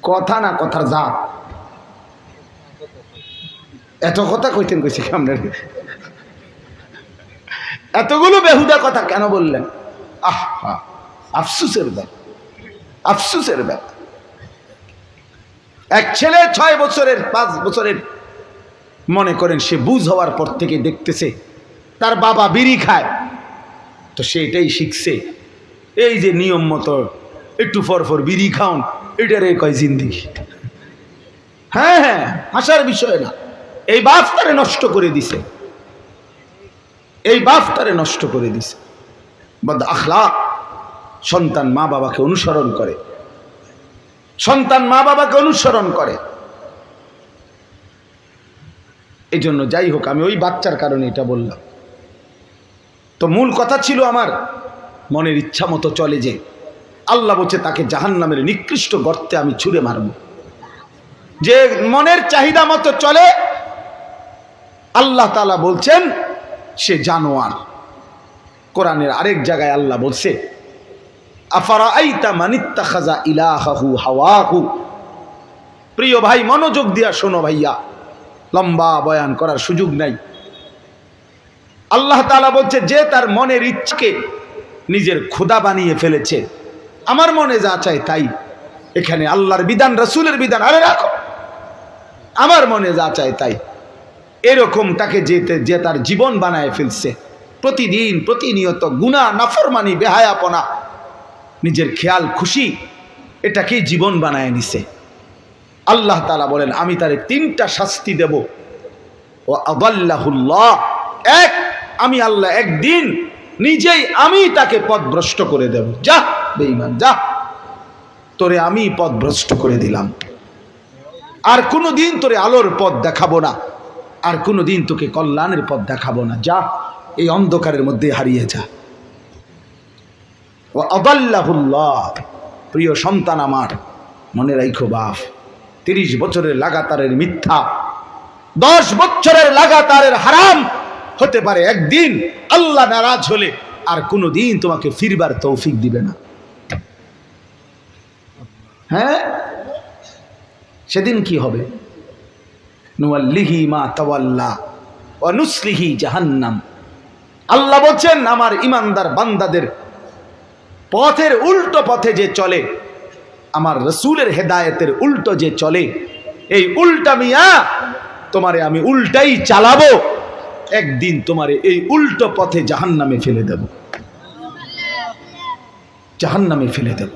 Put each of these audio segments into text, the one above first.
কথা না কথার জাত। এত কথা কইতেন কইছে আপনার, এতগুলো বেহুদা কথা কেন বললেন? আহা, আফসুসের ব্যাপার, আফসুসের ব্যাপার। এক ছেলে 6 বছরের 5 বছরের মনে করেন সে বুঝ হওয়ার পর থেকে দেখতেছে তার বাবা বিড়ি খায়, তো সে এটাই শিখছে, এই যে নিয়ম মতো একটু পর বিড়ি খাওন, এটারে কয় জিন্দেগি। হ্যাঁ হ্যাঁ, হাসার বিষয় না। এই বাপ তারে নষ্ট করে দিছে, এই বাপ তারে নষ্ট করে দিছে। বদ আখলাক। সন্তান মা বাবাকে অনুসরণ করে, সন্তান মা বাবাকে অনুসরণ করে। এই জন্য যাই হোক, আমি ওই বাচ্চার কারণে এটা বললাম। তো মূল কথা ছিল আমার মনের ইচ্ছা মতো চলে, যে আল্লাহ বলছে তাকে জাহান্নামের নিকৃষ্ট গর্তে আমি ছুঁড়ে মারব। যে মনের চাহিদা মতো চলে, আল্লাহ তাআলা বলছেন সে জানোয়ার। কোরআনের আরেক জায়গায় আল্লাহ বলছে, আফারাআইতা মানিত্তাখাযা ইলাহাহু হাওয়াহু। প্রিয় ভাই, মনোযোগ দিয়া শোনো ভাইয়া, লম্বা বয়ান করার সুযোগ নাই। আল্লাহ তাআলা বলছে যে তার মনের ইচ্ছাকে নিজের খোদা বানিয়ে ফেলেছে, আমার মনে যা চায় তাই। এখানে আল্লাহর বিধান, রাসূলের বিধান আরে রাখো, আমার মনে যা চায় তাই। এরকম তাকে যে তার জীবন বানায় ফেলছে, প্রতিদিন প্রতিনিয়ত গুনাহ, নাফরমানি, বেহায়াপনা, নিজের খেয়াল খুশি, এটাকেই জীবন বানায় নিছে। আল্লাহ তাআলা বলেন আমি তারে 3টা শাস্তি দেব। ও আদাল্লাহুল্লাহ, এক, আমি আল্লাহ একদিন নিজেই আমি তাকে পথভ্রষ্ট করে দেব। যা বেঈমান যা, তোরে আমি পথভ্রষ্ট করে দিলাম, আর কোনোদিন তোরে আলোর পথ দেখাবো না, আর কোনোদিন তোকে কল্যাণের পথ দেখাবো না। যা, এই অন্ধকারের মধ্যে হারিয়ে যা। ও আদাল্লাহুল্লাহ। প্রিয় সন্তান আমার, মনে রাখো বাপ, 30 বছরের লাগাতারের মিথ্যা, 10 বছরের লাগাতারের হারাম হতে পারে একদিন আল্লাহ নারাজ হলে আর কোনোদিন তোমাকে ফিরবার তৌফিক দিবে না। হ্যাঁ, সেদিন কি হবে? নুওয়াল্লিহি মা তাওয়াল্লা ওয়া নুসলিহি জাহান্নাম। আল্লাহ বলছেন আমার ইমানদার বান্দাদের পথের উল্টো পথে যে চলে, আমার রাসূলের হেদায়েতের উল্টো যে চলে, এই উল্টা মিয়া তোমারে আমি উল্টাই চালাবো, একদিন তোমারে এই উল্টো পথে জাহান্নামে ফেলে দেব, জাহান্নামে ফেলে দেব।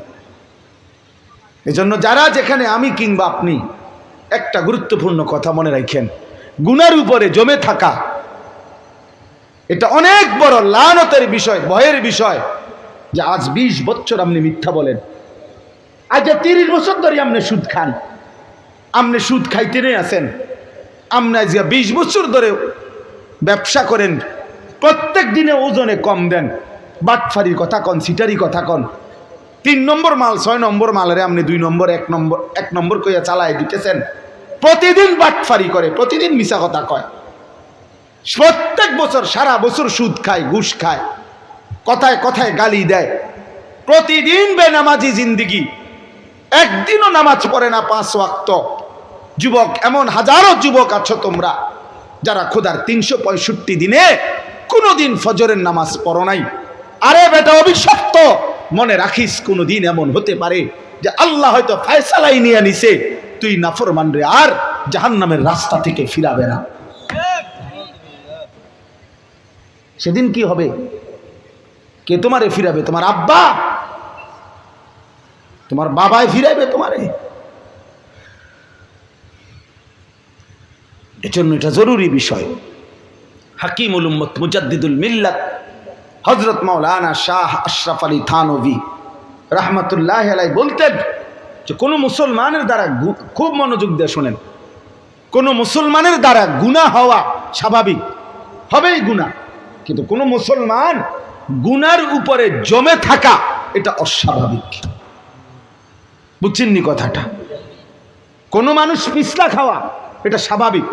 এজন্য যারা যেখানে আমি কিংবা আপনি, একটা গুরুত্বপূর্ণ কথা মনে রাখেন, গুনার উপরে জমে থাকা এটা অনেক বড় লানতের বিষয়, ভয়ের বিষয়। যে আজ 20 বছর আপনি মিথ্যা বলেন, আজ 30 বছর ধরে আপনি সুদ খান, আপনি সুদ খাইতে নিয়ে আছেন, আপনি আজ 20 বছর ধরে ব্যবসা করেন, প্রত্যেক দিনে ওজনে কম দেন, বাটফারির কথা কন, সিটারি কথা কন, 3 নম্বর মাল 6 নম্বর মালের আপনি 2 নম্বর 1 নম্বর কইয়া চালায় দিতেছেন, প্রতিদিন বাটফারি করে, প্রতিদিন মিছা কথা কয়, প্রত্যেক বছর সারা বছর সুদ খায়, ঘুষ খায়, কথায় কথায় গালি দেয়, প্রতিদিন বেনামাজি জিন্দিগি, একদিনও নামাজ পড়ে না 5 ওয়াক্ত। যুবক, এমন হাজারো যুবক আছো তোমরা যারা খোদার 365 দিনে কোনোদিন ফজরের নামাজ পড়ো নাই। আরে বেটা অভিশপ্ত, মনে রাখিস কোনোদিন এমন হতে পারে যে আল্লাহ হয়তো ফয়সালাই নিয়ে নিছে, তুই নাফরমান রে, আর জাহান্নামের রাস্তা থেকে ফিরাবে না। সেদিন কি হবে? কে তোমারে ফিরাবে? তোমার আব্বা, তোমার বাবাই ফিরাবে তোমারে। এজন্য এটা জরুরি বিষয়। হাকিমুল উম্মত মুজাদ্দিদুল মিল্লাত হযরত মাওলানা শাহ আশরাফ আলী থানভী রাহমাতুল্লাহি আলাইহি বলতেন যে কোনো মুসলমানের দ্বারা, খুব মনোযোগ দিয়ে শোনেন, কোনো মুসলমানের দ্বারা গুনাহ হওয়া স্বাভাবিক, হবেই গুনাহ, কিন্তু কোনো মুসলমান গুনার উপরে জমে থাকা এটা অস্বাভাবিক। বুঝছেন নি কথাটা? কোনো মানুষ পিছলা খাওয়া এটা স্বাভাবিক,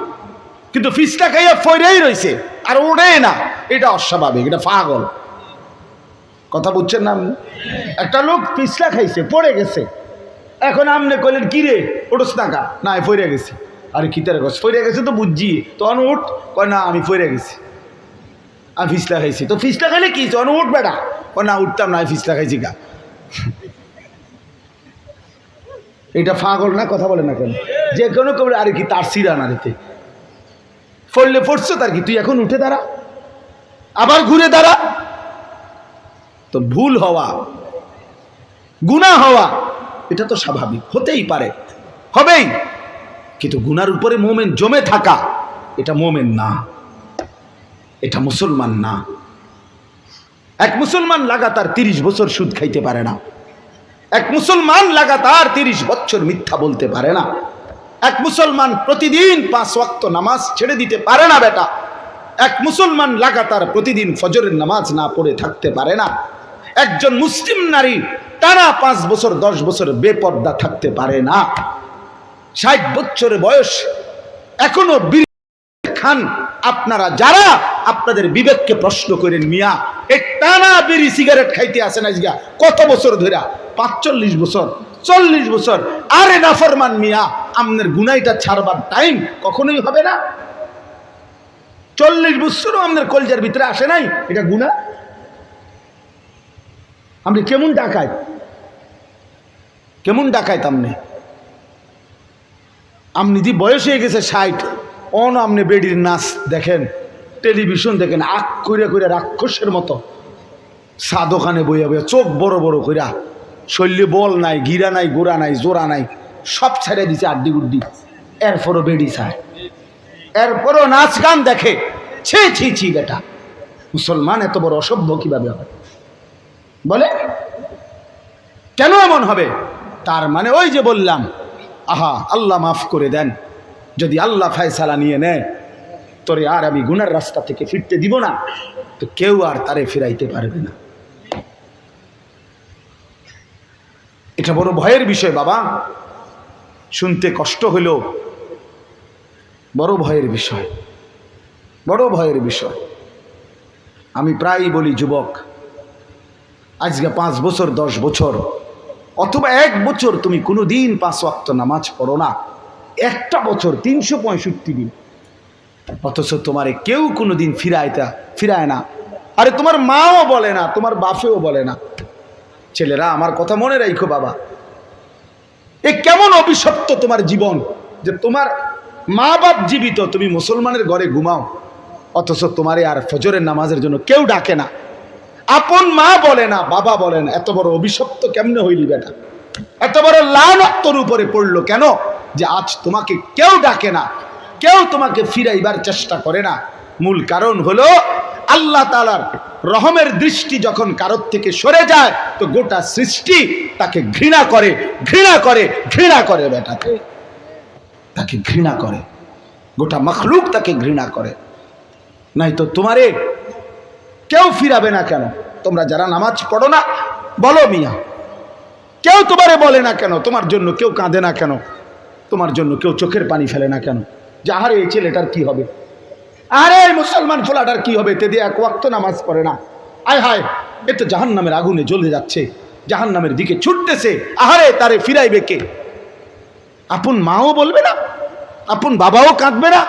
কিন্তু পিছলা খাইয়া ফইরেই রয়েছে আর ওড়ে না, এটা অস্বাভাবিক, এটা পাগল। কথা বুঝছেন না? একটা লোক পিছলা খাইছে, পড়ে গেছে, এখন আমনে কইলেন কি রে ওঠস টাকা না ফইরে গেছি। আরে কি তার গছ ফইরে গেছে তো বুঝছি, তখন উঠ কয় না আমি ফইরে গেছি, আমি ফিসলা খাইছি। তো ফিসলা খাইলে কি তখন উঠ বেটা, কয় না উঠতাম না, ফিসলা খাইছি গা। এটা ফাগল না, কথা বলে না কেন? যে কোনো কবরে আরে কি তার সিরা না রেতে পড়লে পড়ছো তার কি, তুই এখন উঠে দাঁড়া আবার ঘুরে দাঁড়া। তো ভুল হওয়া, গুনাহ হওয়া এটা তো স্বাভাবিক, হতেই পারে, হবেই। কিন্তু গুনার উপরে মোমেন জমে থাকা এটা মোমেন না, এটা মুসলমান না। এক মুসলমান লাগাতার 30 বছর সুদ খাইতে পারে না, এক মুসলমান লাগাতার 30 বছর মিথ্যা বলতে পারে না, এক মুসলমান প্রতিদিন 5 ওয়াক্ত নামাজ ছেড়ে দিতে পারে না বেটা, এক মুসলমান লাগাতার প্রতিদিন ফজরের নামাজ না পড়ে থাকতে পারে না, একজন মুসলিম নারী টানা 5 বছর 10 বছর বেপর্দা থাকতে পারে না। 60 বছরের বয়স এখনো বিড়ি খান আপনারা, যারা আপনাদের বিবেককে প্রশ্ন করেন মিয়া এই টানা বিড়ি সিগারেট খাইতে আসেন আজকে কত বছর ধরে, 45 বছর 40 বছর। আরে নাফরমান মিয়া, আপনার গুনাইটা ছাড়বার টাইম কখনোই হবে না। 40 বছরও আপনার কলজার ভিতরে আসে নাই এটা গুনাহ। আপনি কেমন ডাকায়, কেমন ডাকায় আপনি? আপনি যে বয়স হয়ে গেছে 60, অন আপনি বেডির নাচ দেখেন, টেলিভিশন দেখেন, আখ কইরা কইরা রাক্ষসের মতো, চা দোকানে বইয়া বইয়া চোখ বড় বড় কইরা, শরীরে বল নাই, গিরা নাই, গোড়া নাই, জোড়া নাই, সব ছেড়ে দিছে আড্ডি গুড্ডি, এরপরও বেডি চায়, এরপরও নাচ গান দেখে। ছি ছি ছি বেটা, মুসলমান এত বড় অসভ্য কিভাবে হবে বলে? কেন এমন হবে? তার মানে ওই যে বললাম, আহা আল্লাহ মাফ করে দেন, যদি আল্লাহ ফয়সালা নিয়ে নেয় তোরে আর আমি গুনার রাস্তা থেকে ফিরতে দিব না, তো কেউ আর তারে ফিরাইতে পারবে না। এটা বড় ভয়ের বিষয় বাবা, শুনতে কষ্ট হলেও বড় ভয়ের বিষয়, বড় ভয়ের বিষয়। আমি প্রায়ই বলি যুবক, আজকে 5 বছর 10 বছর অথবা 1 বছর তুমি কোনো দিন 5 ওয়াক্ত নামাজ পড়ো না, একটা বছর 365 দিন, অথচ তোমারে কেউ কোনো দিন ফিরায় না। আরে তোমার মাও বলে না, তোমার বাপেও বলে না। ছেলেরা আমার কথা মনে রাখো বাবা, এ কেমন অভিশপ্ত তোমার জীবন যে তোমার মা বাপ জীবিত, তুমি মুসলমানের ঘরে ঘুমাও, অথচ তোমারে আর ফজরের নামাজের জন্য কেউ ডাকে না, আপন মা বলে না, বাবা বলে না। এত বড় অভিশপ্ত কেমনে হইলি বেটা? এত বড় লানত তোর উপরে পড়লো কেন যে আজ তোমাকে কেউ ডাকে না, কেউ তোমাকে ফিরাইবার চেষ্টা করে না? মূল কারণ হলো আল্লাহ তাআলার রহমের দৃষ্টি যখন কারোর থেকে সরে যায় তো গোটা সৃষ্টি তাকে ঘৃণা করে, ঘৃণা করে, ঘৃণা করে বেটাকে, তাকে ঘৃণা করে, গোটা মখলুক তাকে ঘৃণা করে। নাই তো তোমারে কেউ ফিরাবে না কেন? তোমরা যারা নামাজ পড়ো না বলো মিয়া, কেউ তোমারে বলে না কেন? তোমার জন্য কেউ কাঁদে না কেন? তোমার জন্য কেউ চোখের পানি ফেলে না কেন? যে আরে এই ছেলেটার কি হবে, আরে মুসলমান ফোলাটার কি হবে, তে দিয়ে 1 ওয়াক্ত নামাজ পড়ে না, আয় হায় এ তো জাহান্নামের আগুনে জ্বলে যাচ্ছে, জাহান্নামের দিকে ছুটতেছে, আহারে তারে ফিরাইবে কে? আপন মাও বলবে না, আপন বাবাও কাঁদবে না।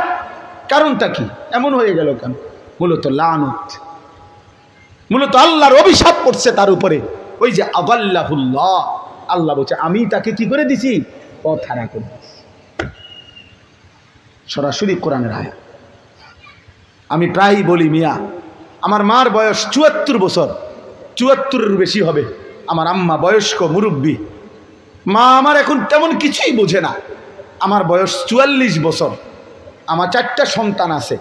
কারণটা কি? এমন হয়ে গেল কেন? মূলত লানত, মূলত আল্লাহর অভিশাপ পড়ছে তার উপরে। ওই যে আদাল্লাহুল্লাহ, আল্লাহ বলছে আমি তাকে কি করে দিছি? পথ হারা করে দিছি। সরাসরি কোরআনের আয়াত। আমি প্রায়ই বলি মিয়া, আমার মার বয়স 74 বছর, 74-এর বেশি হবে। আমার আম্মা বয়স্ক মুরব্বী, মা আমার এখন তেমন কিছুই বোঝে না। আমার বয়স 44 বছর, আমার 4টা সন্তান আছে।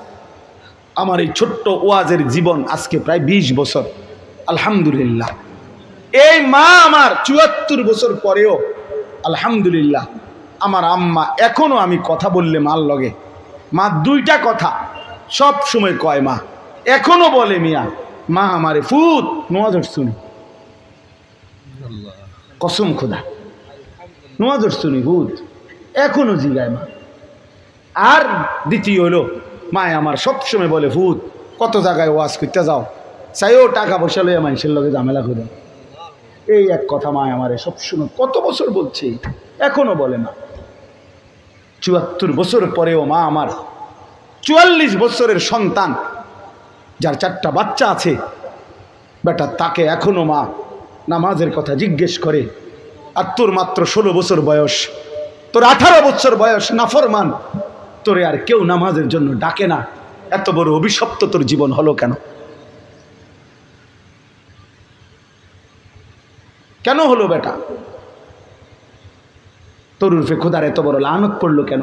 আমার এই ছোট্ট ওয়াজের জীবন আজকে প্রায় 20 বছর, আলহামদুলিল্লাহ। এই মা আমার 74 বছর পরেও আলহামদুলিল্লাহ, আমার আম্মা এখনো আমি কথা বললে মার লগে, মা 2টা কথা সব সময় কয়, মা এখনো বলে মিয়া, মা আমারে ফুত নোয়াজ শুনি, কসম খোদা নোয়াজ শুনি ফুত, এখনো জিগায় মা। আর দ্বিতীয় হলো মায় আমার সবসময় বলে, ফুত কত জায়গায় ওয়াজ করতে যাও, চাইও টাকা পয়সা লইয়া মানুষের লগে ঝামেলা করে, এই এক কথা মা আমারে সবসময় কত বছর বলছে, এখনো বলে না। ৭৪ বছর পরেও মা আমার ৪৪ বছরের সন্তান, যার 4টা বাচ্চা আছে, বেটা তাকে এখনো মা নামাজের কথা জিজ্ঞেস করে। আর তোর মাত্র 16 বছর বয়স, তোর 18 বছর বয়স, নাফরমান, তোরে আর কেউ নামাজের জন্য ডাকে না। এত বড় অভিশপ্ত তোর জীবন হলো কেন? কেন হলো বেটা? তোর উর্ফে খোদার এত বড় লানত পড়লো কেন?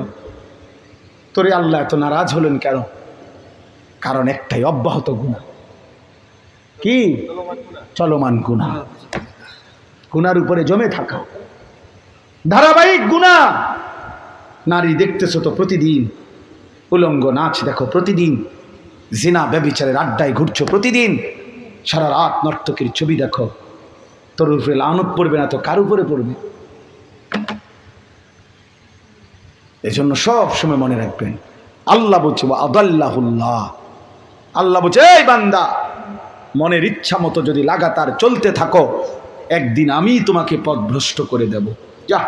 তোরে আল্লাহ এত নারাজ হলেন কেন? কারণ একটাই, অব্যাহত গুনাহ। কি? চলমান গুনাহ, গুনার উপরে জমে থাকা, ধারাবাহিক গুনাহ। নারী দেখতেছো তো প্রতিদিন, উলঙ্গ নাচ দেখো প্রতিদিন, জিনা ব্যভিচারের আড্ডায় ঘুরছো প্রতিদিন, সারা রাত নর্তকীর ছবি দেখো। তোর উপরে লানত পড়বে না তো কার উপরে পড়বে? এজন্য সব সময় মনে রাখবেন, আল্লাহ বলছে আদাল্লাহুল্লাহ, আল্লাহ বলছে এই বান্দা, মনের ইচ্ছা মতো যদি লাগাতার চলতে থাকো, একদিন আমি তোমাকে পথভ্রষ্ট করে দেব। যা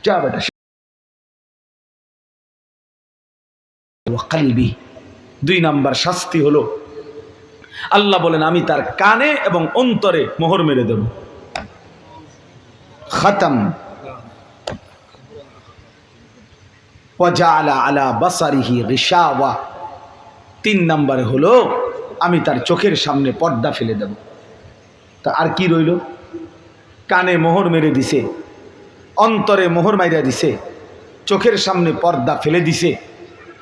যা বেটা। কালবি, 2 নাম্বার শাস্তি হলো, আল্লাহ বলেন আমি তার কানে এবং অন্তরে মোহর মেরে দেব। খতম। ওয়াজাআলা আলা বাসারিহি গিশাওয়া, 3 নাম্বারে হলো আমি তার চোখের সামনে পর্দা ফেলে দেব। তা আর কি রইল? কানে মোহর মেরে দিছে, অন্তরে মোহর মাইরা দিছে, চোখের সামনে পর্দা ফেলে দিছে,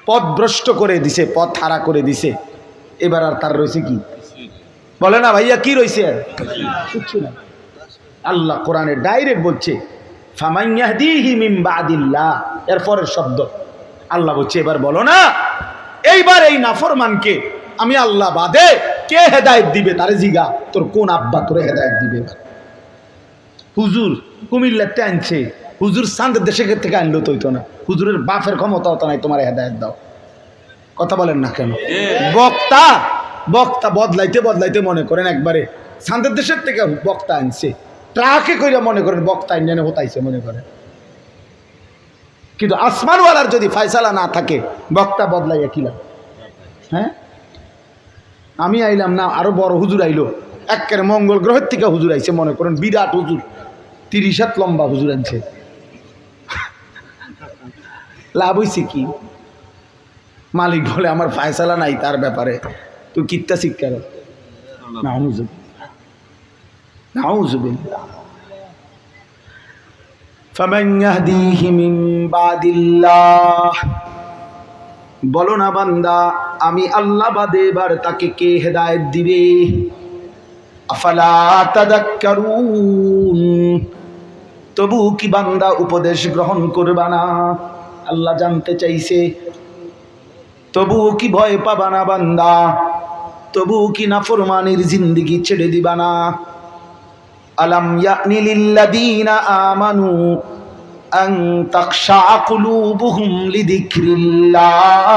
পথভ্রষ্ট করে দিছে, পথ হারা করে দিছে। এবার আর তার রয়েছে কি? বলে না ভাইয়া, কি রয়েছে? কিচ্ছু না। আল্লাহ কোরআনে ডাইরেক্ট বলছে ফামান ইয়াহদিহি মিন বাদিল্লাহ, এর পরের শব্দ আল্লাহ বলছে এবার বলো না, এইবার এই নাফরমানকে আমি আল্লাহ বাদে কে হেদায়েত দিবে? তারে জিগা, তোর কোন আব্বা তোরে হেদায়েত দিবে? হুজুর কুমিল্লাতে আনছে, হুজুর চাঁদের দেশে থেকে আনলো তো হইতো না, হুজুরের বাপের ক্ষমতা হতো নাই তোমার হেদায়েত দাও। কথা বলেন না কেন? বক্তা বক্তা বদলাইতে বদলাইতে মনে করেন একবারে চাঁদের দেশের থেকে বক্তা আনছে, ট্রাকে কইরা মনে করেন বক্তা ইন্ডিয়ানে হতাইছে মনে করেন। কিন্তু আসমানওয়ালার যদি ফয়সালা না থাকে, বক্তা বদলাইয়া কি লাভ? হ্যাঁ, আমি আইলাম না, আরো বড় হুজুর আইলো, একের মঙ্গল গ্রহের থেকে হুজুর আইছে মনে করেন, বিরাট হুজুর, 30 হাত লম্বা হুজুর আনছে। লাভ হইছে কি? মালিক বলে আমার ফয়সালা নাই তার ব্যাপারে, তুই কিত্তা শিক্ষার। নাউযুবিল্লাহ। ফামান ইয়াহদিহি মিন বাদিল্লাহ, বলো না বান্দা আমি আল্লাহ বাদে এবার তাকে কে হেদায়েত দিবে? আফালা তাযাক্কারুন, তবু কি বান্দা উপদেশ গ্রহণ করবা না? আল্লাহ জানতে চাইছে, তবু কি ভয় পাবা না বান্দা? তবু কি নাফরমানির জিন্দেগি ছেড়ে দিবা না? আলাম ইয়ানি লিল্লাযীনা আমানু আন তাখশা কুলুবুহুম লিযিকরিল্লাহ,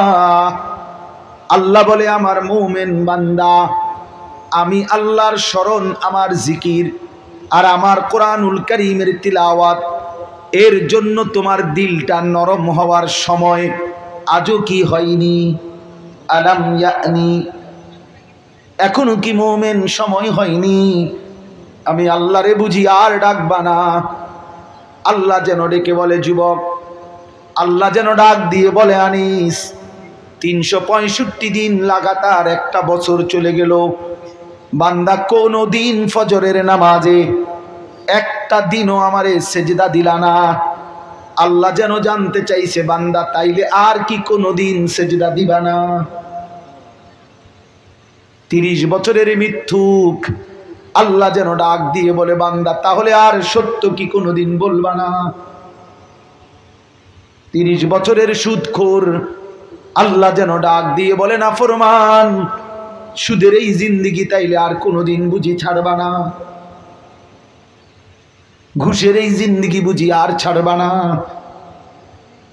আল্লাহ বলে আমার মুমিন বান্দা, আমি আল্লাহর স্মরণ, আমার জিকির আর আমার কোরআনুল কারীমের তিলাওয়াত, এর জন্য তোমার দিলটা নরম হওয়ার সময় আজও কি হয়নি? আলাম ইয়ানি, এখনো কি মুমিন সময় হয়নি? আমি আল্লাহরে বুঝি আর ডাকবা না? আল্লাহ যেন ডেকে বলে যুবক, আল্লাহ যেন ডাক দিয়ে বলে আনিস, 365 দিন লাগাতার একটা বছর চলে গেল, বান্দা কোনো দিন ফজরের নামাজে একটা দিনও আমারে সেজদা দিলা না। আল্লাহ যেন জানতে চাইছে বান্দা তাইলে আর কি কোনো দিন সেজদা দিবা না? 30 বছরের মিথ্যুক আল্লাহ যেন ডাক দিয়ে বলে বান্দা তাহলে আর সত্য কি কোনোদিন বলবা না? 30 বছরের সুদখোর আল্লাহ যেন ডাক দিয়ে বলে না ফরমান, সুদের এই জিন্দেগি তাইলে আর কোনোদিন বুঝি ছাড়বা না? ঘুষের এই জিন্দেগি বুঝি আর ছাড়বা না?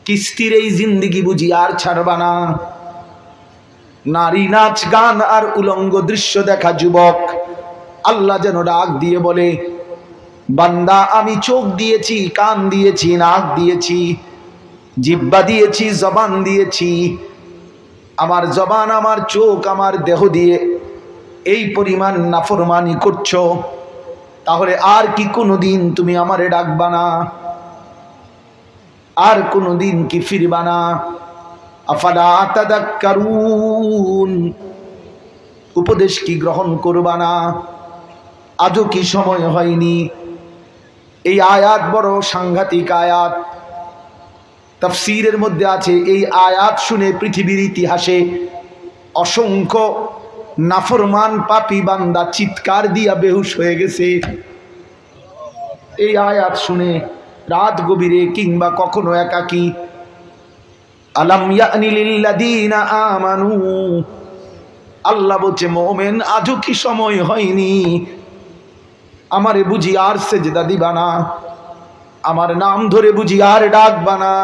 কিস্তির এই জিন্দেগি বুঝি আর ছাড়বা না? নারী নাচ গান আর উলঙ্গ দৃশ্য দেখা যুবক, আল্লাহ যেন ডাক দিয়ে বলে, বান্দা আমি চোখ দিয়েছি, কান দিয়েছি, নাক দিয়েছি, জিহ্বা দিয়েছি, জবান দিয়েছি। আমার জবান, আমার চোখ, আমার দেহ দিয়ে এই পরিমাণ নাফরমানি করছো, তাহলে আর কি কোনোদিন তুমি আমারে ডাকবা না? আর কোনোদিন কি ফিরবা না? আফালা তাদাক্কারুন, উপদেশ কি গ্রহণ করবা না? আজও কি সময় হয়নি? এই আয়াত বড় সাংঘাতিক আয়াত। তাফসীরের মধ্যে আছে, এই আয়াত শুনে পৃথিবীর ইতিহাসে অসংখ্য নাফরমান পাপী বান্দা চিৎকার দিয়া বেহুশ হয়ে গেছে। এই আয়াত শুনে রাত গভীরে কিংবা কখনো একাকী। আলাম ইয়ানি লিল্লাযীনা আমানু, আল্লাহ বলছে মুমিন আজও কি সময় হয়নি? আমারে বুঝি আর সেজদা দিবা না? আমার নাম ধরে বুঝি আর ডাকবা না?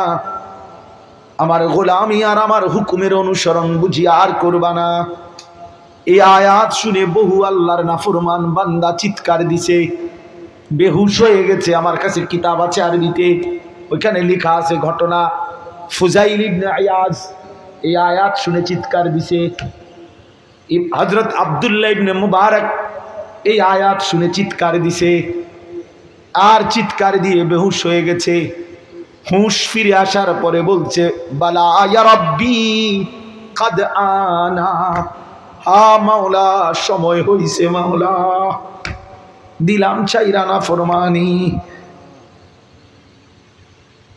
আমার গোলামি আর আমার হুকুমের অনুসরণ বুঝি আর করবা না? এই আয়াত শুনে বহু আল্লাহর নাফরমান বান্দা চিৎকার দিছে, বেহুশ হয়ে গেছে। আমার কাছে কিতাব আছে আরবিতে, ওইখানে লেখা আছে ঘটনা। ফুজাইল ইবনে আয়াজ এই আয়াত শুনে চিৎকার দিছে। হযরত আব্দুল্লাহ ইবনে মুবারক এই আয়াত শুনে চিৎকার দিছে, আর চিৎকার দিয়ে বেহুশ হয়ে গেছে। হুঁশ ফিরে আসার পরে বলছে, বালা ইয়া রাব্বি কাদ আনা, হা মাওলা সময় হইছে মাওলা, দিলাম চাইরা না ফরমানি।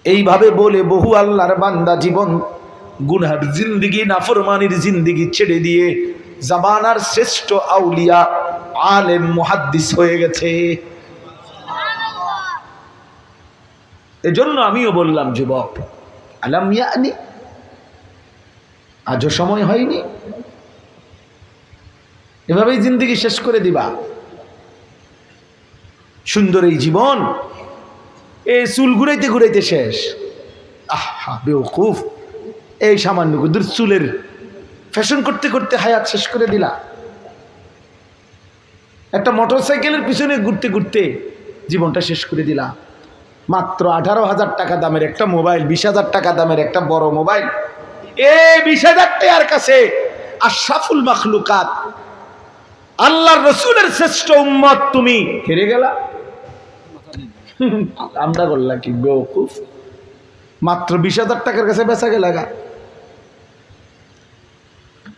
এইভাবে বলে বহু আল্লাহর বান্দা জীবন গুনার জিন্দিগি, নাফরমানির জিন্দিগি ছেড়ে দিয়ে জামানার শ্রেষ্ঠ আউলিয়া আলেম মুহাদ্দিস হয়ে গেছে। এজন্য আমিও বললাম, যুবক আলাম ইয়ানি, আজও সময় হয়নি? এভাবেই জিন্দিগি শেষ করে দিবা? সুন্দর এই জীবন এই চুল ঘুরাইতে ঘুরাইতে শেষ। আহা বেওকুফ, এই সামান্য দূর চুলের ফ্যাশন করতে করতে হায়াত শেষ করে দিলা। একটা মোটরসাইকেলের পিছনে ঘুরতে ঘুরতে জীবনটা শেষ করে দিলা। মাত্র 18,000 টাকা দামের একটা মোবাইল, 20,000 টাকা দামের একটা বড় মোবাইল, এই 20,000 টাকার কাছে আশরাফুল মাখলুকাত আল্লাহর রাসূলের শ্রেষ্ঠ উম্মত তুমি হেরে গেলা। আমরা বললাম কি বেওকুফ, মাত্র 20,000 টাকার কাছে বেচা গেলাগা।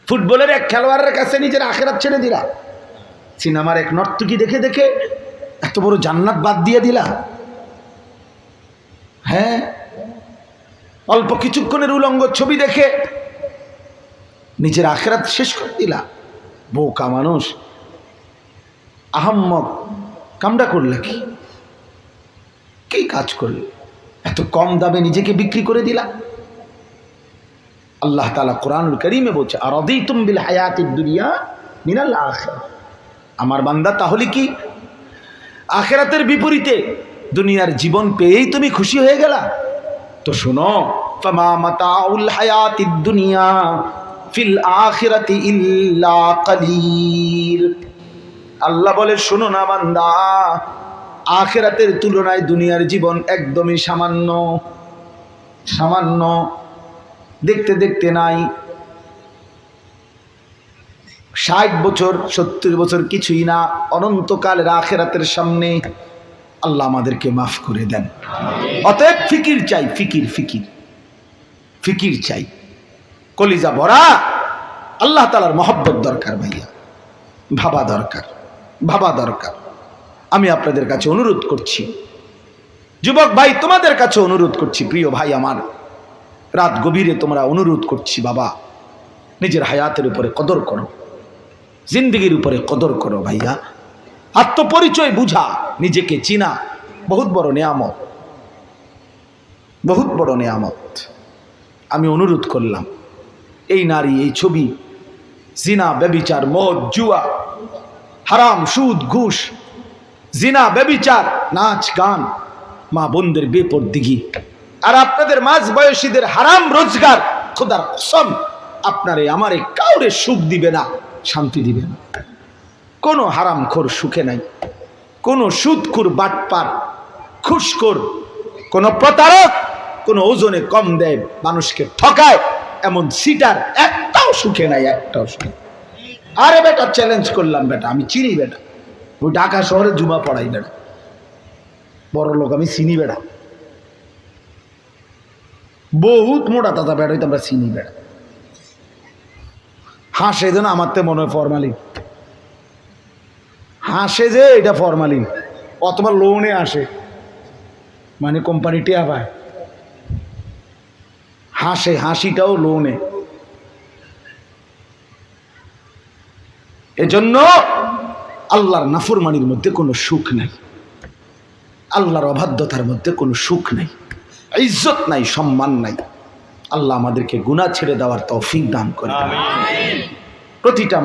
ফুটবলের এক খেলোয়াড়ের কাছে নিজের আখিরাত ছেড়ে দিলা। সিনেমার এক নর্তকী দেখে দেখে এত বড় জান্নাত বাদ দিয়ে দিলা। হ্যাঁ, অল্প কিছুক্ষণের উলঙ্গ ছবি দেখে নিজের আখিরাত শেষ করে দিলা। বোকা মানুষ, আহাম্মক, কামটা করলে কি? কি কাজ করলে? এত কম দামে নিজেকে বিক্রি করে দিলা। আল্লাহ তাআলা কোরআনুল কারীমে বলছে, আরাদিতুম বিল হায়াতিদ দুনিয়া মিনাল আখিরাহ। আমার বান্দা, তাহলে কি আখিরাতের বিপরীতে দুনিয়ার জীবন পেয়েই তুমি খুশি হয়ে গেলা? তো শোনো, ফামা মাতাউল হায়াতিদ দুনিয়া ফিল আখিরাতি ইল্লা কালিল। আল্লাহ বলে, শোনো না বান্দা, আখিরাতের তুলনায় দুনিয়ার জীবন একদমই সামান্য। সামান্য, দেখতে দেখতে নাই। 60 বছর 70 বছর কিছুই না, অনন্তকালের আখিরাতের সামনে। আল্লাহ আমাদেরকে মাফ করে দেন। অতএব ফিকির চাই, ফিকির ফিকির ফিকির চাই, কলিজা ভরা আল্লাহ তাআলার মহব্বত দরকার ভাইয়া, ভাবা দরকার, ভাবা দরকার। আমি আপনাদের কাছে অনুরোধ করছি, যুবক ভাই তোমাদের কাছে অনুরোধ করছি, প্রিয় ভাই আমার, রাত গভীরে তোমরা অনুরোধ করছি, বাবা নিজের হায়াতের উপরে কদর করো, জিন্দিগির উপরে কদর করো ভাইয়া। আত্মপরিচয় বুঝা, নিজেকে চিনা বহুত বড় নেয়ামত, বহুত বড় নেয়ামত। আমি অনুরোধ করলাম, এই নারী, এই ছবি, জিনা, ব্যভিচার, মদ, জুয়া, হারাম, সুদ, ঘুষ, জিনা, ব্যভিচার, নাচ গান, মা বোনদের বেপরদিগি, আর আপনাদের মাঝ বয়সীদের হারাম রোজগার, খোদার কসম আপনারে আমারে কাউরে সুখ দিবে না, শান্তি দিবে না। কোনো হারামখোর সুখে নাই, কোনো সুদখোর বাটপার খুশখোর, কোনো প্রতারক, কোনো ওজনে কম দেয় মানুষকে ঠকায় এমন সিটার একটাও সুখে নাই, একটাও সুখে। আরে বেটা চ্যালেঞ্জ করলাম বেটা, আমি চিনি বেটা, ওই ঢাকা শহরে জুমা পড়াই বেটা, বড় লোক আমি চিনি বেটা, বহুত মোটা তাতা বেটা, হইতে আমরা চিনি বেটা। হাসে যেন আমার তো মনে হয় ফরমালিন, হাসে যে এটা ফরমালিন, অথবা লোনে আসে, মানে কোম্পানি টিয়া পায়, হাসে, হাসিটাও লোনে। এজন্য আল্লাহর নাফরমানির মধ্যে কোনো সুখ নাই, আল্লাহর অবাধ্যতার মধ্যে কোনো সুখ নাই, ইজ্জত নাই, সম্মান নাই। আল্লাহ আমাদেরকে গুনাহ ছেড়ে দেওয়ার তৌফিক দান করে। প্রতিটা